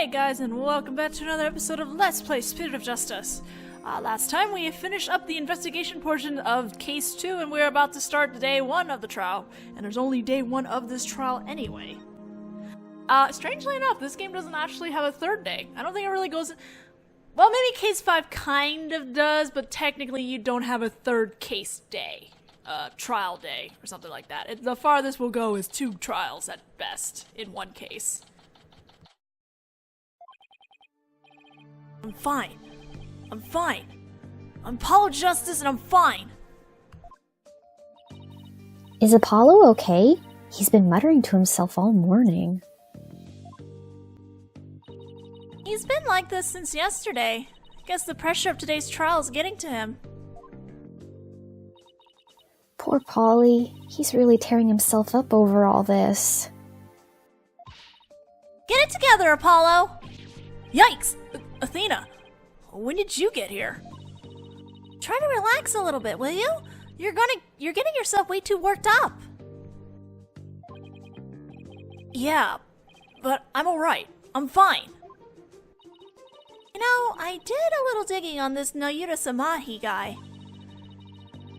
Hey guys, and welcome back to another episode of Let's Play Spirit of Justice. Last time we finished up the investigation portion of Case 2, and we're about to start day 1 of the trial. And there's only day 1 of this trial anyway. Strangely enough, this game doesn't actually have a third day. I don't think it really goes... Well, maybe Case 5 kind of does, but technically you don't have a third case day. Trial day, or something like that. The farthest we'll go is 2 trials at best, in one case. I'm fine. I'm fine. I'm Apollo Justice and I'm fine. Is Apollo okay? He's been muttering to himself all morning. He's been like this since yesterday. Guess the pressure of today's trial is getting to him. Poor Polly. He's really tearing himself up over all this. Get it together, Apollo! Yikes! Athena, when did you get here? Try to relax a little bit, will you? You're getting yourself way too worked up. Yeah, but I'm alright. I'm fine. You know, I did a little digging on this Nayuta Samahi guy.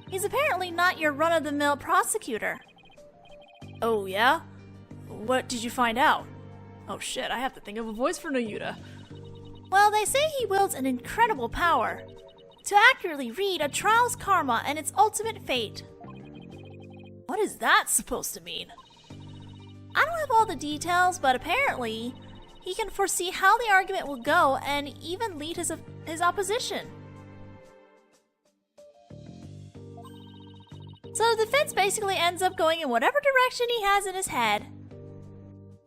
He's apparently not your run-of-the-mill prosecutor. Oh, yeah? What did you find out? Oh shit, I have to think of a voice for Nayuta. Well, they say he wields an incredible power to accurately read a trial's karma and its ultimate fate. What is that supposed to mean? I don't have all the details, but apparently he can foresee how the argument will go and even lead his opposition. So the defense basically ends up going in whatever direction he has in his head.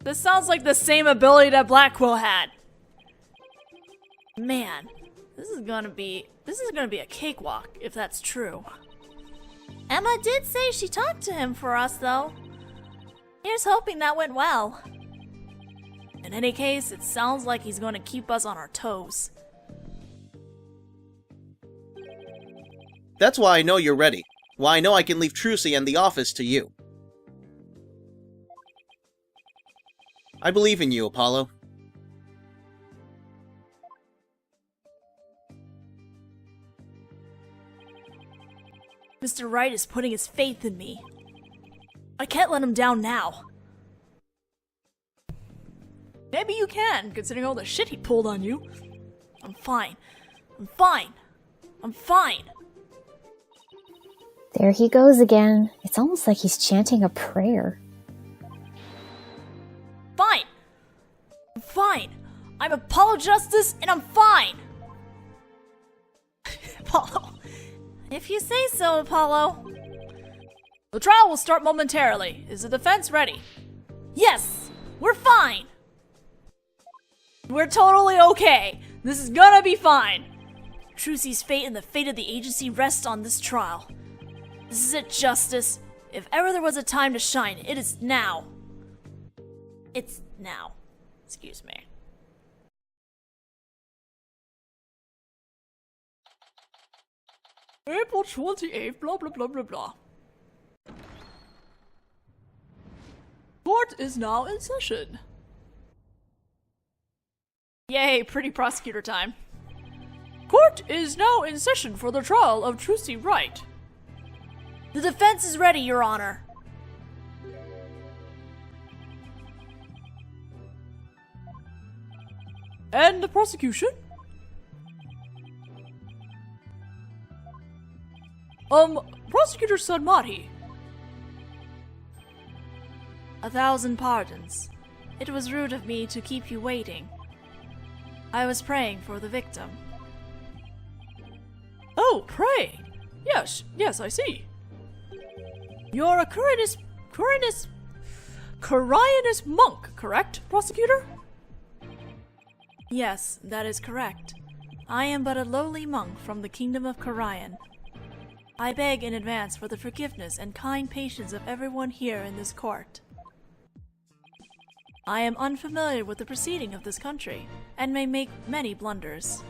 This sounds like the same ability that Black Quill had. Man, this is gonna be a cakewalk if that's true. Emma did say she talked to him for us, though. Here's hoping that went well. In any case, it sounds like he's gonna keep us on our toes. That's why I know you're ready. Why I know I can leave Trucy and the office to you. I believe in you, Apollo. Mr. Wright is putting his faith in me. I can't let him down now. Maybe you can, considering all the shit he pulled on you. I'm fine. I'm fine. I'm fine. There he goes again. It's almost like he's chanting a prayer. Fine. I'm fine. I'm Apollo Justice and I'm fine. Apollo. If you say so, Apollo. The trial will start momentarily. Is the defense ready? Yes! We're fine! We're totally okay. This is gonna be fine. Trucy's fate and the fate of the agency rests on this trial. This is it, Justice. If ever there was a time to shine, it is now. It's now. Excuse me. April 28th, blah blah blah blah blah. Court is now in session. Yay, pretty prosecutor time. Court is now in session for the trial of Trucy Wright. The defense is ready, Your Honor. And the prosecution? Prosecutor Sanmati. 1,000 pardons. It was rude of me to keep you waiting. I was praying for the victim. Oh, pray! Yes, I see. You're a Corynus monk, correct, prosecutor? Yes, that is correct. I am but a lowly monk from the kingdom of Coryan. I beg in advance for the forgiveness and kind patience of everyone here in this court. I am unfamiliar with the proceeding of this country, and may make many blunders.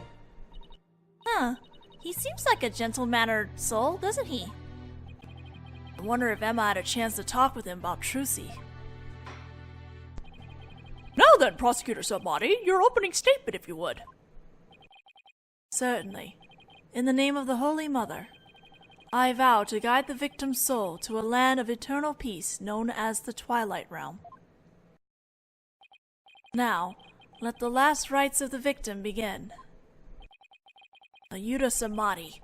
Huh, he seems like a gentle-mannered soul, doesn't he? I wonder if Emma had a chance to talk with him about Trucy. Now then, Prosecutor Bonny, your opening statement, if you would. Certainly. In the name of the Holy Mother, I vow to guide the victim's soul to a land of eternal peace known as the Twilight Realm. Now, let the last rites of the victim begin. Yuta Samadhi.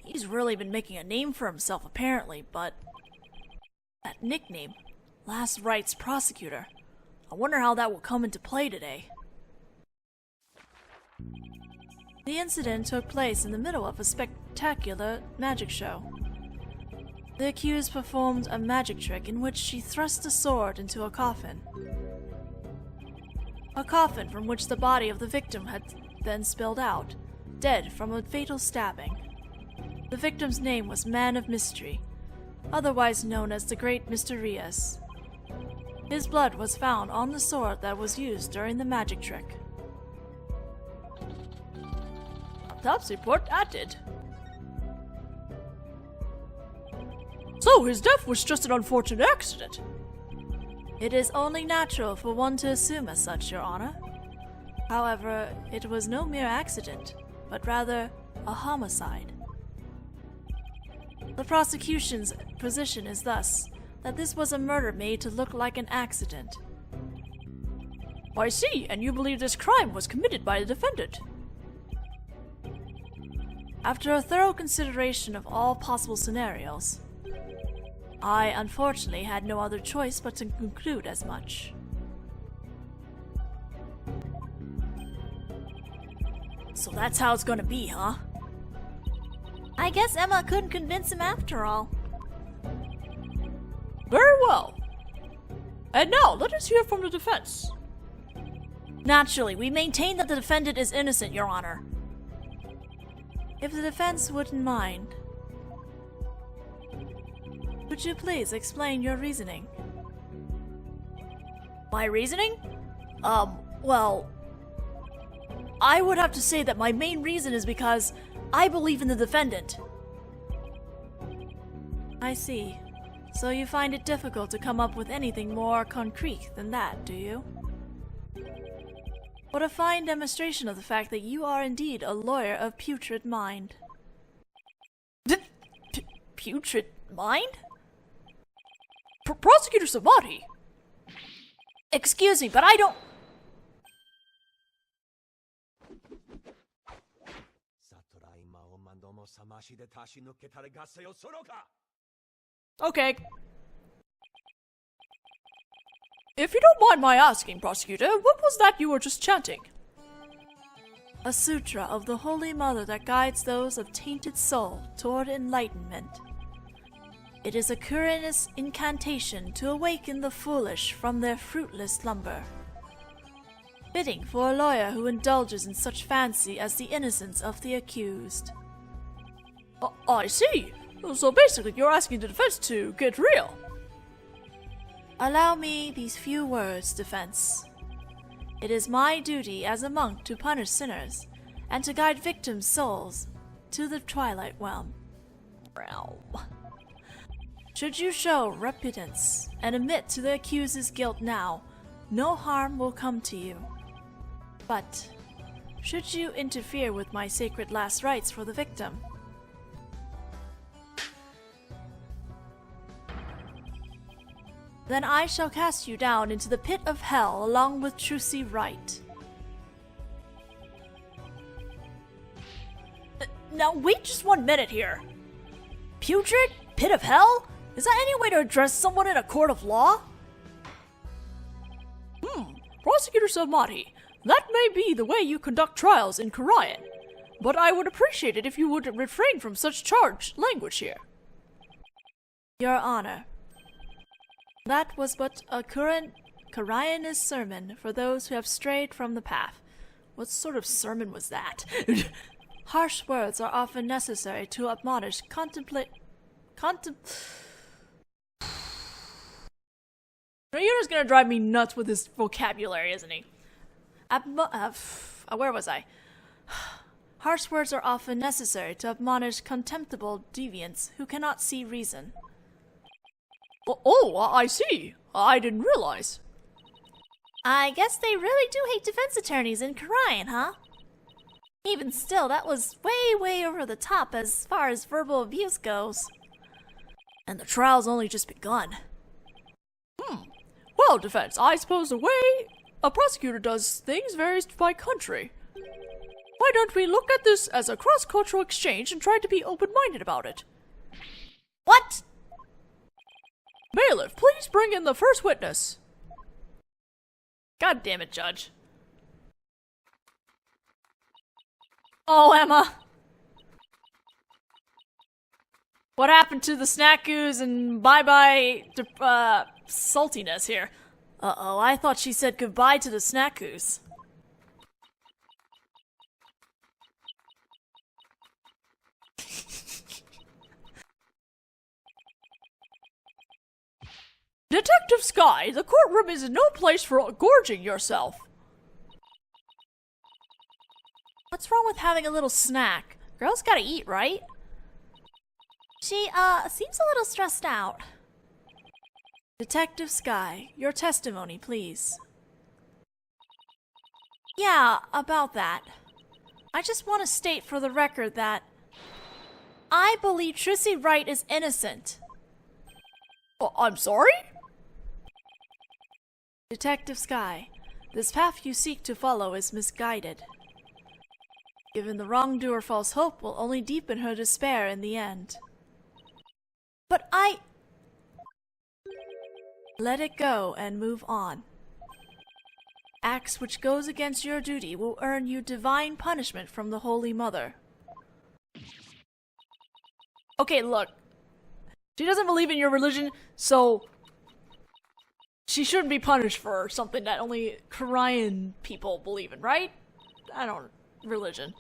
He's really been making a name for himself, apparently, but that nickname, Last Rites Prosecutor, I wonder how that will come into play today. The incident took place in the middle of a spectacular magic show. The accused performed a magic trick in which she thrust a sword into a coffin. A coffin from which the body of the victim had been spilled out, dead from a fatal stabbing. The victim's name was Man of Mystery, otherwise known as the Great Mysterious. His blood was found on the sword that was used during the magic trick. Autopsy report added. So his death was just an unfortunate accident. It is only natural for one to assume as such, Your Honor. However, it was no mere accident, but rather a homicide. The prosecution's position is thus that this was a murder made to look like an accident. I see, and you believe this crime was committed by the defendant. After a thorough consideration of all possible scenarios, I unfortunately had no other choice but to conclude as much. So that's how it's gonna be, huh? I guess Emma couldn't convince him after all. Very well. And now, let us hear from the defense. Naturally, we maintain that the defendant is innocent, Your Honor. If the defense wouldn't mind, would you please explain your reasoning? My reasoning? Well, I would have to say that my main reason is because I believe in the defendant. I see. So you find it difficult to come up with anything more concrete than that, do you? What a fine demonstration of the fact that you are indeed a lawyer of putrid mind. Putrid mind? Prosecutor Samadhi! Excuse me, but I don't... Okay. If you don't mind my asking, Prosecutor, what was that you were just chanting? A sutra of the Holy Mother that guides those of tainted soul toward enlightenment. It is a Luminous incantation to awaken the foolish from their fruitless slumber. Fitting for a lawyer who indulges in such fancy as the innocence of the accused. I see. So basically you're asking the defense to get real. Allow me these few words, defense. It is my duty as a monk to punish sinners, and to guide victims' souls to the Twilight Realm. Should you show repentance and admit to the accused's guilt now, no harm will come to you. But should you interfere with my sacred last rites for the victim, then I shall cast you down into the pit of hell along with Trucy Wright. Now wait just 1 minute here. Putrid? Pit of hell? Is that any way to address someone in a court of law? Prosecutor Samadhi, that may be the way you conduct trials in Korean, but I would appreciate it if you would refrain from such charged language here. Your Honor, that was but a Koreanist sermon for those who have strayed from the path. What sort of sermon was that? Harsh words are often necessary to admonish You're just gonna drive me nuts with his vocabulary, isn't he? Where was I? Harsh words are often necessary to admonish contemptible deviants who cannot see reason. Oh, I see. I didn't realize. I guess they really do hate defense attorneys in Korean, huh? Even still, that was way over the top as far as verbal abuse goes. And the trial's only just begun. Well, defense, I suppose the way a prosecutor does things varies by country. Why don't we look at this as a cross-cultural exchange and try to be open-minded about it? What? Bailiff, please bring in the first witness. God damn it, Judge. Oh, Emma. What happened to the snackoos and bye-bye saltiness here? Uh-oh, I thought she said goodbye to the snackoos. Detective Skye, the courtroom is no place for gorging yourself. What's wrong with having a little snack? Girls gotta eat, right? She, seems a little stressed out. Detective Skye, your testimony, please. Yeah, about that. I just want to state for the record that I believe Trucy Wright is innocent. I'm sorry? Detective Skye, this path you seek to follow is misguided. Giving the wrongdoer false hope will only deepen her despair in the end. But let it go and move on. Acts which goes against your duty will earn you divine punishment from the Holy Mother. Okay, look. She doesn't believe in your religion, so she shouldn't be punished for something that only Korean people believe in, right? Religion.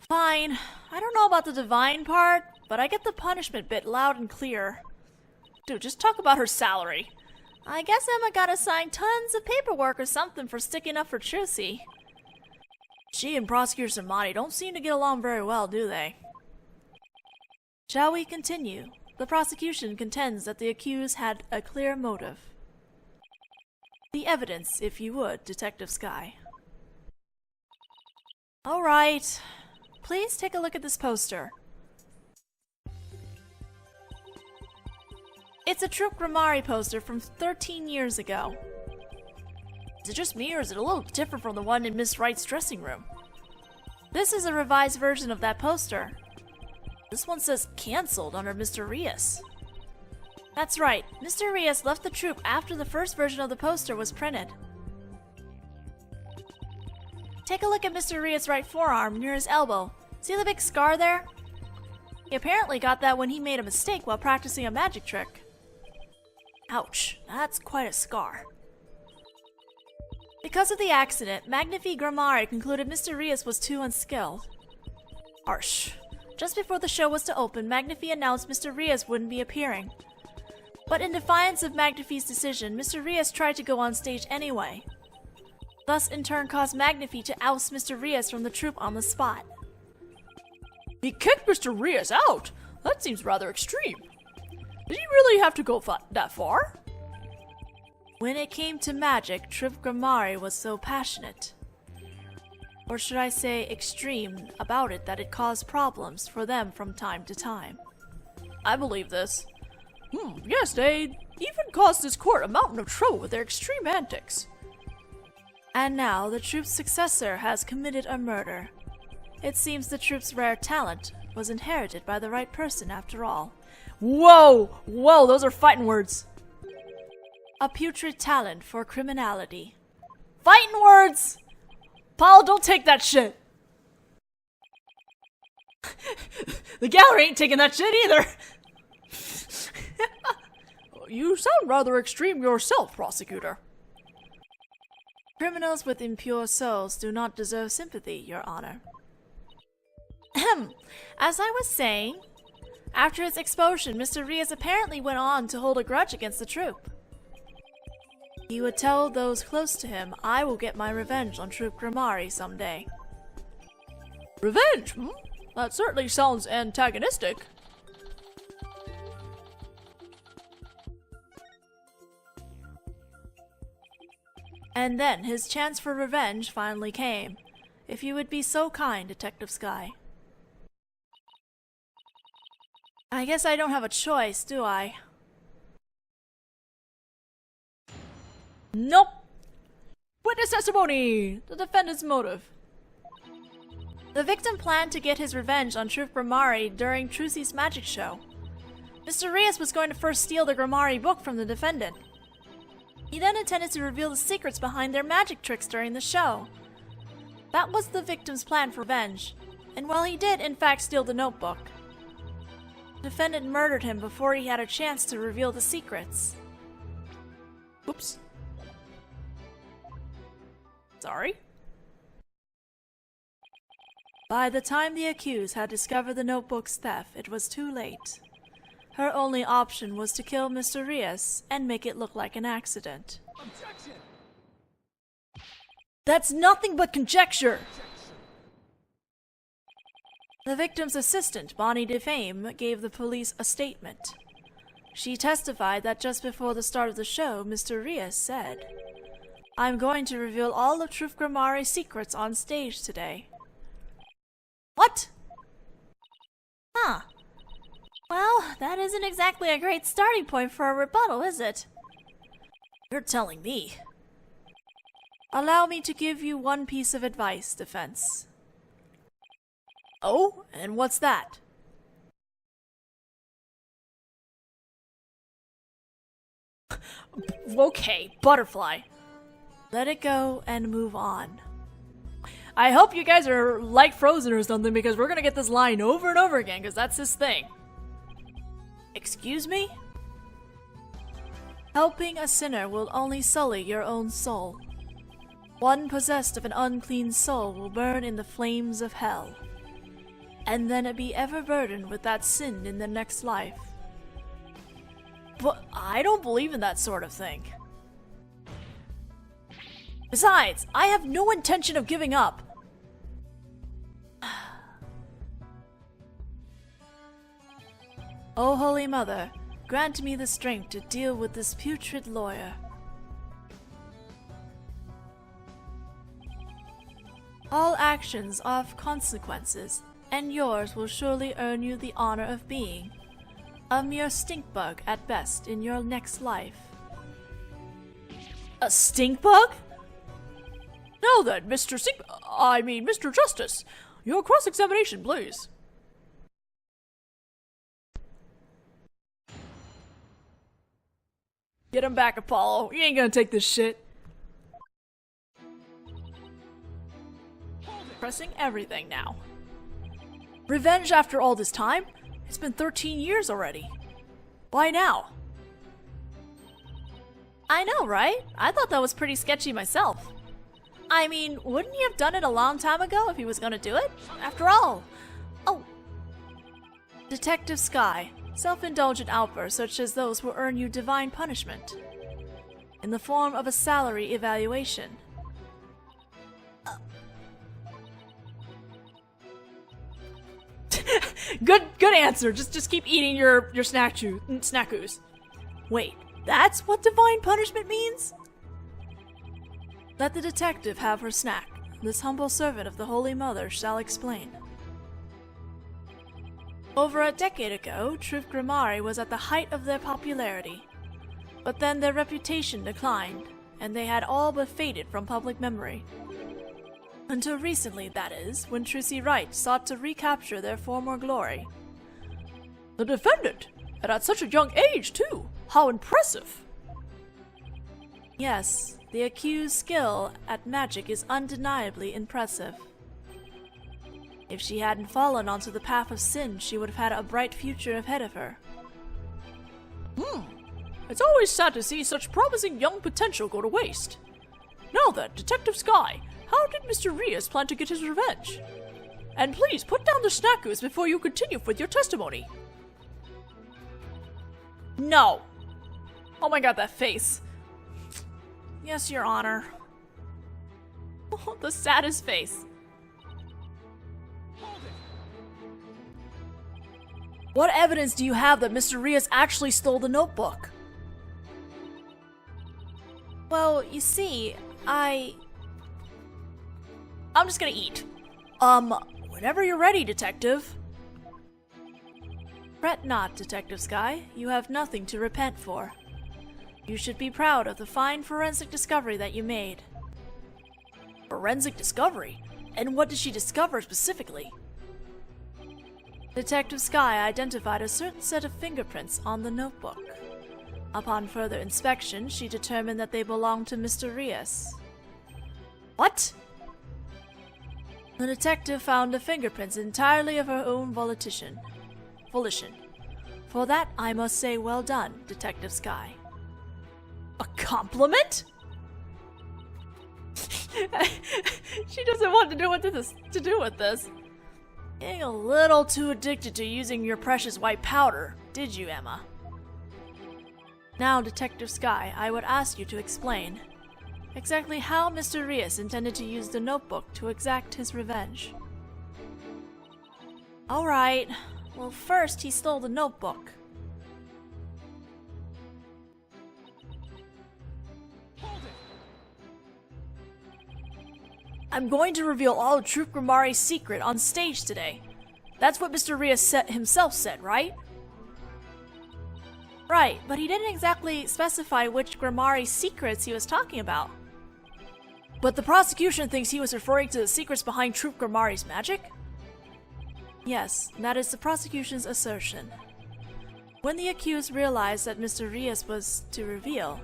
Fine. I don't know about the divine part, but I get the punishment bit loud and clear. Dude, just talk about her salary. I guess Emma got assigned tons of paperwork or something for sticking up for Trucy. She and Prosecutor Bonny don't seem to get along very well, do they? Shall we continue? The prosecution contends that the accused had a clear motive. The evidence, if you would, Detective Skye. All right. Please take a look at this poster. It's a Troop Grammari poster from 13 years ago. Is it just me, or is it a little different from the one in Miss Wright's dressing room? This is a revised version of that poster. This one says cancelled under Mr. Rias. That's right, Mr. Rias left the troop after the first version of the poster was printed. Take a look at Mr. Rias' right forearm near his elbow. See the big scar there? He apparently got that when he made a mistake while practicing a magic trick. Ouch, that's quite a scar. Because of the accident, Magnifi Grammari concluded Mr. Rias was too unskilled. Harsh. Just before the show was to open, Magnifi announced Mr. Rias wouldn't be appearing. But in defiance of Magnifi's decision, Mr. Rias tried to go on stage anyway. Thus in turn caused Magnifi to oust Mr. Rias from the troupe on the spot. He kicked Mr. Rias out? That seems rather extreme. Did he really have to go that far? When it came to magic, Troop Grammari was so passionate. Or should I say extreme about it that it caused problems for them from time to time. I believe this. Yes, they even caused this court a mountain of trouble with their extreme antics. And now the troop's successor has committed a murder. It seems the troop's rare talent was inherited by the right person after all. Whoa! Whoa, those are fighting words. A putrid talent for criminality. Fighting words! Paul, don't take that shit! The gallery ain't taking that shit either! You sound rather extreme yourself, prosecutor. Criminals with impure souls do not deserve sympathy, Your Honor. As I was saying, after its expulsion, Mr. Rias apparently went on to hold a grudge against the troop. He would tell those close to him, I will get my revenge on Troop Grammari someday. Revenge? That certainly sounds antagonistic. And then his chance for revenge finally came. If you would be so kind, Detective Skye. I guess I don't have a choice, do I? Nope. Witness testimony! The defendant's motive. The victim planned to get his revenge on Truth Grammari during Trucy's magic show. Mr. Rias was going to first steal the Grammari book from the defendant. He then intended to reveal the secrets behind their magic tricks during the show. That was the victim's plan for revenge, and while he did in fact steal the notebook, the defendant murdered him before he had a chance to reveal the secrets. Oops. Sorry. By the time the accused had discovered the notebook's theft, it was too late. Her only option was to kill Mr. Rias and make it look like an accident. Objection! That's nothing but conjecture! The victim's assistant, Bonny Famme, gave the police a statement. She testified that just before the start of the show, Mr. Rias said, "I'm going to reveal all of Truth Grammari's secrets on stage today." What? Huh. Well, that isn't exactly a great starting point for a rebuttal, is it? You're telling me. Allow me to give you one piece of advice, defense. Oh, and what's that? Okay, butterfly. Let it go and move on. I hope you guys are like Frozen or something, because we're gonna get this line over and over again, because that's his thing. Excuse me? Helping a sinner will only sully your own soul. One possessed of an unclean soul will burn in the flames of hell, and then be ever burdened with that sin in the next life. But I don't believe in that sort of thing. Besides, I have no intention of giving up. O Holy Mother, grant me the strength to deal with this putrid lawyer. All actions have consequences, and yours will surely earn you the honor of being a mere stink bug at best in your next life. A stink bug? Now then, Mr. Justice, your cross-examination, please. Get him back, Apollo. You ain't gonna take this shit. Pressing everything now. Revenge after all this time? It's been 13 years already. Why now? I know, right? I thought that was pretty sketchy myself. I mean, wouldn't he have done it a long time ago if he was gonna do it? After all. Oh. Detective Skye. Self-indulgent outbursts such as those will earn you divine punishment in the form of a salary evaluation. Good answer. Just keep eating your snackoos. Wait, that's what divine punishment means? Let the detective have her snack. This humble servant of the Holy Mother shall explain. Over a decade ago, Truth Grammari was at the height of their popularity. But then their reputation declined, and they had all but faded from public memory. Until recently, that is, when Trucy Wright sought to recapture their former glory. The defendant! And at such a young age, too! How impressive! Yes, the accused's skill at magic is undeniably impressive. If she hadn't fallen onto the path of sin, she would have had a bright future ahead of her. It's always sad to see such promising young potential go to waste. Now then, Detective Skye, how did Mr. Rias plan to get his revenge? And please put down the snackoos before you continue with your testimony. No. Oh my god, that face. Yes, Your Honor. Oh, the saddest face. What evidence do you have that Mr. Rias actually stole the notebook? Well, you see, I'm just gonna eat. Whenever you're ready, Detective. Fret not, Detective Skye. You have nothing to repent for. You should be proud of the fine forensic discovery that you made. Forensic discovery? And what did she discover specifically? Detective Skye identified a certain set of fingerprints on the notebook. Upon further inspection, she determined that they belonged to Mr. Rios. What? The detective found the fingerprints entirely of her own volition. For that, I must say well done, Detective Skye. A compliment? She doesn't want to do with this. Getting a little too addicted to using your precious white powder, did you, Emma? Now, Detective Skye, I would ask you to explain exactly how Mr. Rios intended to use the notebook to exact his revenge. Alright, well first he stole the notebook. I'm going to reveal all of Truth Grimari's secret on stage today. That's what Mr. Rios himself said, right? Right, but he didn't exactly specify which Grimari secrets he was talking about. But the prosecution thinks he was referring to the secrets behind Truth Grimari's magic? Yes, that is the prosecution's assertion. When the accused realized that Mr. Rios was to reveal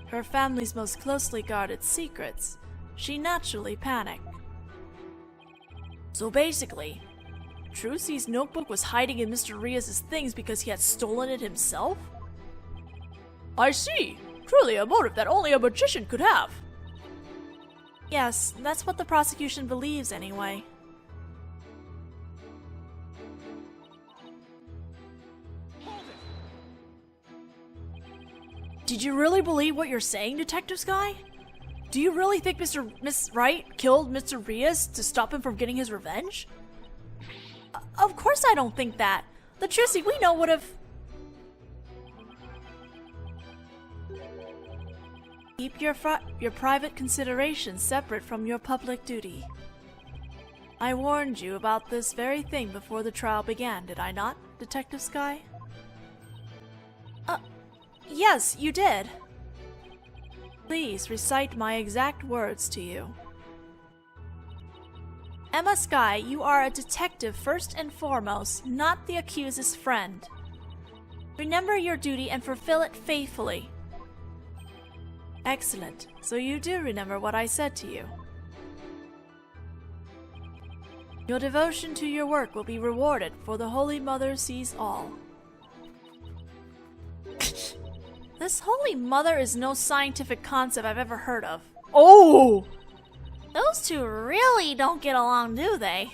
her family's most closely guarded secrets, she naturally panicked. So basically, Trucy's notebook was hiding in Mr. Rios' things because he had stolen it himself? I see! Truly a motive that only a magician could have! Yes, that's what the prosecution believes anyway. Did you really believe what you're saying, Detective Skye? Do you really think Miss Wright killed Mr. Rios to stop him from getting his revenge? Of course I don't think that. The Trucy we know would have... Keep your private considerations separate from your public duty. I warned you about this very thing before the trial began, did I not, Detective Skye? Yes, you did. Please recite my exact words to you. Emma Skye, you are a detective first and foremost, not the accused's friend. Remember your duty and fulfill it faithfully. Excellent. So you do remember what I said to you. Your devotion to your work will be rewarded, for the Holy Mother sees all. This Holy Mother is no scientific concept I've ever heard of. Oh! Those two really don't get along, do they?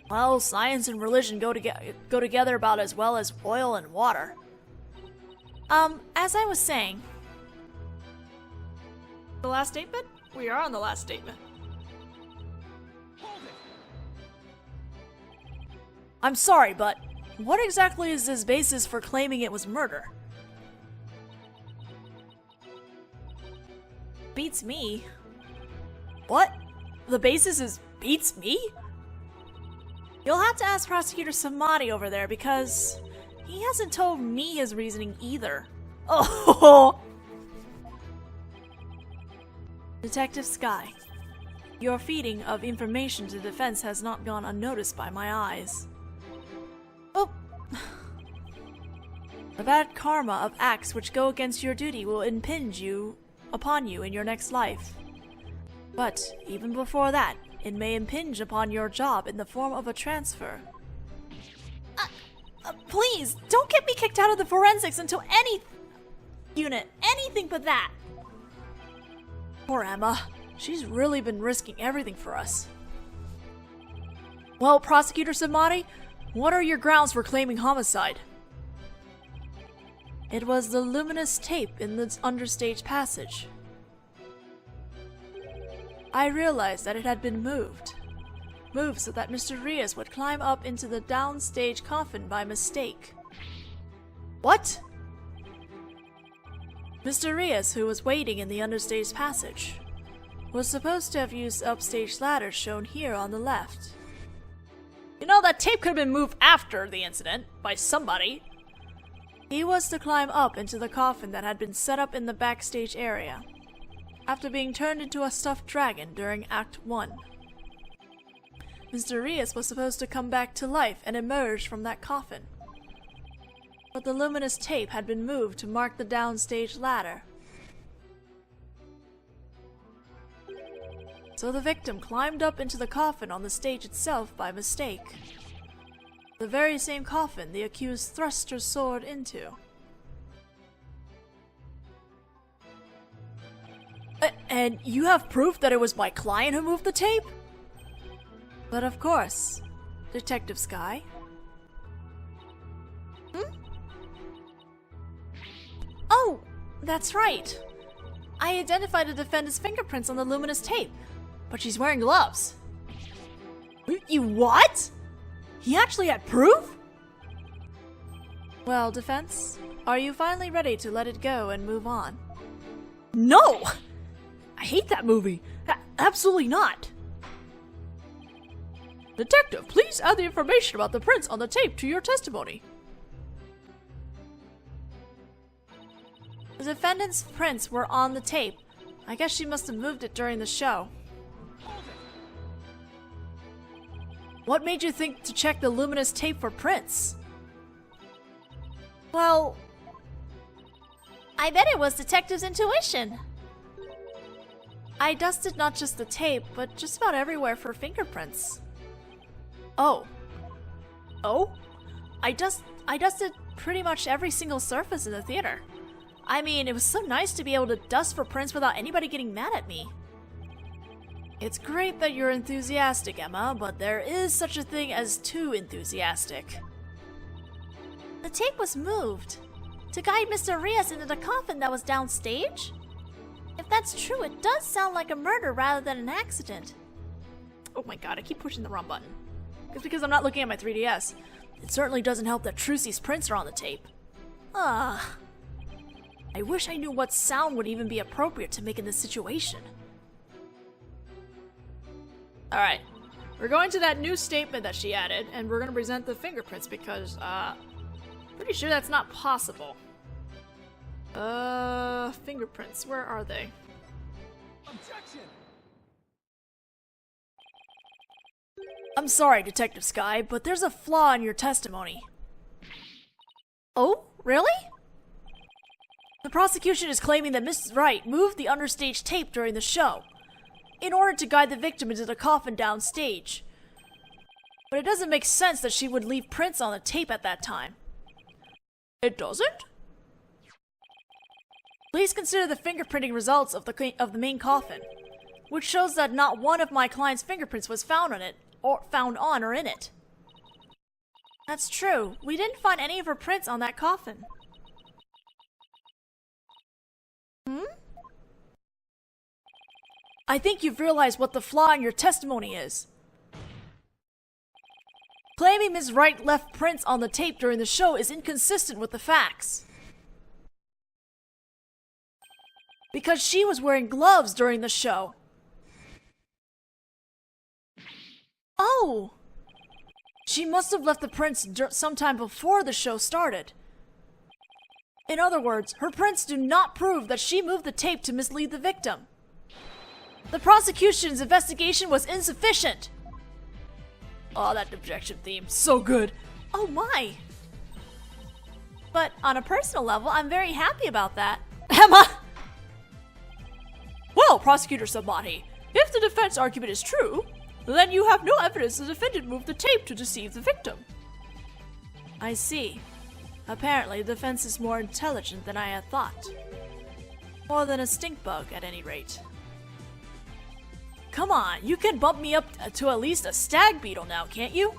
Well, science and religion go together about as well as oil and water. As I was saying... The last statement? We are on the last statement. I'm sorry, but what exactly is this basis for claiming it was murder? Beats me. What? The basis is beats me? You'll have to ask Prosecutor Samadhi over there because he hasn't told me his reasoning either. Oh! Detective Skye, your feeding of information to the defense has not gone unnoticed by my eyes. Oh! The bad karma of acts which go against your duty will impinge upon you in your next life. But even before that, it may impinge upon your job in the form of a transfer. Please, don't get me kicked out of the forensics until any unit, anything but that. Poor Emma. She's really been risking everything for us. Well, Prosecutor Samadhi, what are your grounds for claiming homicide? It was the Luminous tape in the understage passage. I realized that it had been moved so that Mr. Rios would climb up into the downstage coffin by mistake. What? Mr. Rias, who was waiting in the understage passage, was supposed to have used upstage ladders shown here on the left. You know, that tape could have been moved after the incident by somebody. He was to climb up into the coffin that had been set up in the backstage area, after being turned into a stuffed dragon during Act 1. Mr. Rias was supposed to come back to life and emerge from that coffin. But the luminous tape had been moved to mark the downstage ladder. So the victim climbed up into the coffin on the stage itself by mistake. The very same coffin the accused thrust her sword into. And you have proof that it was my client who moved the tape? But of course, Detective Skye. Oh, that's right. I identified the defendant's fingerprints on the luminous tape, But she's wearing gloves. You what? He actually had proof? Well, defense, are you finally ready to let it go and move on? No! I hate that movie. Absolutely not. Detective, please add the information about the prints on the tape to your testimony. The defendant's prints were on the tape. I guess she must have moved it during the show. What made you think to check the luminous tape for prints? Well, I bet it was Detective's intuition. I dusted not just the tape, but just about everywhere for fingerprints. Oh. I dusted pretty much every single surface in the theater. I mean, it was so nice to be able to dust for prints without anybody getting mad at me. It's great that you're enthusiastic, Emma, but there is such a thing as too enthusiastic. The tape was moved to guide Mr. Rias into the coffin that was downstage? If that's true, it does sound like a murder rather than an accident. Oh my god, I keep pushing the wrong button. It's because I'm not looking at my 3DS. It certainly doesn't help that Trucy's prints are on the tape. I wish I knew what sound would even be appropriate to make in this situation. Alright, we're going to that new statement that she added, and we're going to present the fingerprints because, pretty sure that's not possible. Fingerprints, where are they? Objection! I'm sorry, Detective Skye, but there's a flaw in your testimony. Oh, really? The prosecution is claiming that Mrs. Wright moved the understage tape during the show in order to guide the victim into the coffin downstage. But it doesn't make sense that she would leave prints on the tape at that time. It doesn't? Please consider the fingerprinting results of the main coffin, which shows that not one of my client's fingerprints was found on it, or found on or in it. That's true. We didn't find any of her prints on that coffin. I think you've realized what the flaw in your testimony is. Claiming Ms. Wright left prints on the tape during the show is inconsistent with the facts. Because she was wearing gloves during the show. Oh! She must have left the prints sometime before the show started. In other words, her prints do not prove that she moved the tape to mislead the victim. The prosecution's investigation was insufficient. Oh, that objection theme, so good. Oh my! But on a personal level, I'm very happy about that. Emma! Well, Prosecutor Bonny, if the defense argument is true, then you have no evidence the defendant moved the tape to deceive the victim. I see. Apparently, the defense is more intelligent than I had thought. More than a stink bug, at any rate. Come on, you can bump me up to at least a stag beetle now, can't you?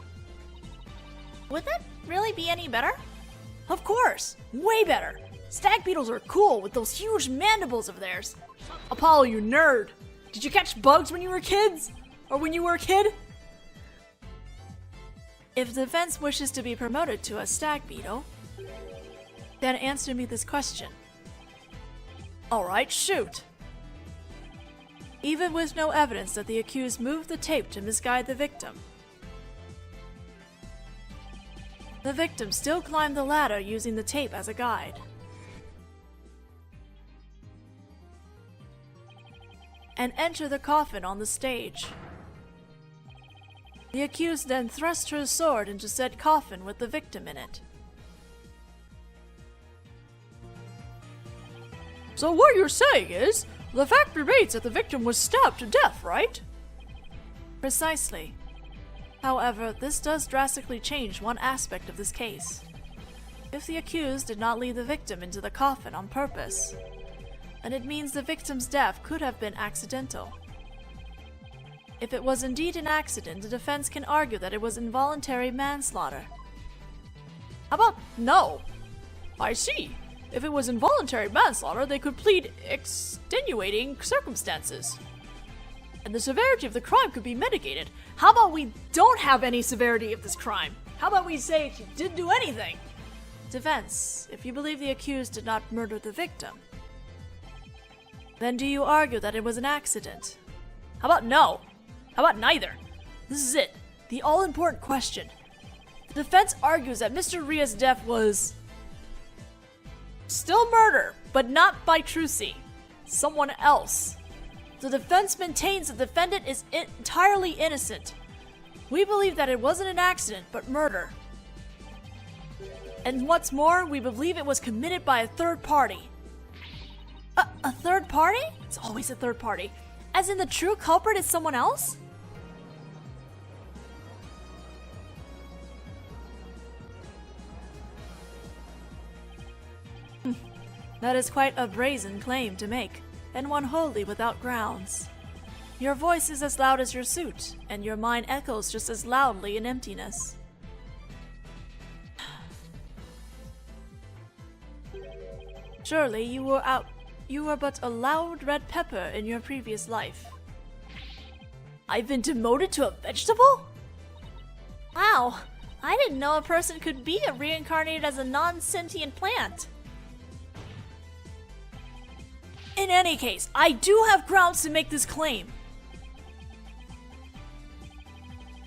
Would that really be any better? Of course! Way better! Stag beetles are cool with those huge mandibles of theirs. Apollo, you nerd! Did you catch bugs when you were kids? Or when you were a kid? If the defense wishes to be promoted to a stag beetle, then answer me this question. Alright, shoot. Even with no evidence that the accused moved the tape to misguide the victim, the victim still climbed the ladder using the tape as a guide. And entered the coffin on the stage. The accused then thrust her sword into said coffin with the victim in it. So what you're saying is, the fact remains that the victim was stabbed to death, right? Precisely. However, this does drastically change one aspect of this case. If the accused did not lead the victim into the coffin on purpose, then it means the victim's death could have been accidental. If it was indeed an accident, the defense can argue that it was involuntary manslaughter. How about no? I see. If it was involuntary manslaughter, they could plead extenuating circumstances. And the severity of the crime could be mitigated. How about we don't have any severity of this crime? How about we say she didn't do anything? Defense, if you believe the accused did not murder the victim, then do you argue that it was an accident? How about no? How about neither? This is it. The all-important question. The defense argues that Mr. Ria's death was still murder, but not by Trucy. Someone else. The defense maintains the defendant is entirely innocent. We believe that it wasn't an accident, but murder. And what's more, we believe it was committed by a third party. A third party? It's always a third party. As in the true culprit is someone else? That is quite a brazen claim to make, and one wholly without grounds. Your voice is as loud as your suit, and your mind echoes just as loudly in emptiness. Surely you were but a loud red pepper in your previous life. I've been demoted to a vegetable? Wow, I didn't know a person could be reincarnated as a non-sentient plant. In any case, I do have grounds to make this claim.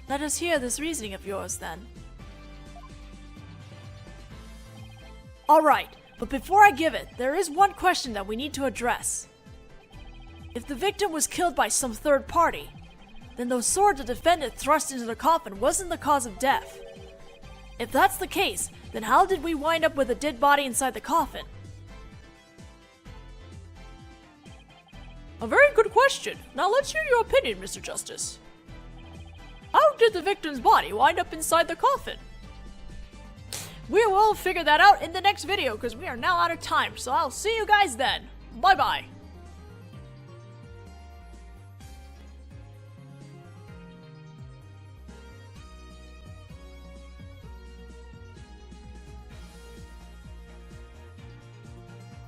Let us hear this reasoning of yours, then. Alright, but before I give it, there is one question that we need to address. If the victim was killed by some third party, then the sword the defendant thrust into the coffin wasn't the cause of death. If that's the case, then how did we wind up with a dead body inside the coffin? A very good question. Now let's hear your opinion, Mr. Justice. How did the victim's body wind up inside the coffin? We will figure that out in the next video because we are now out of time, so I'll see you guys then. Bye-bye.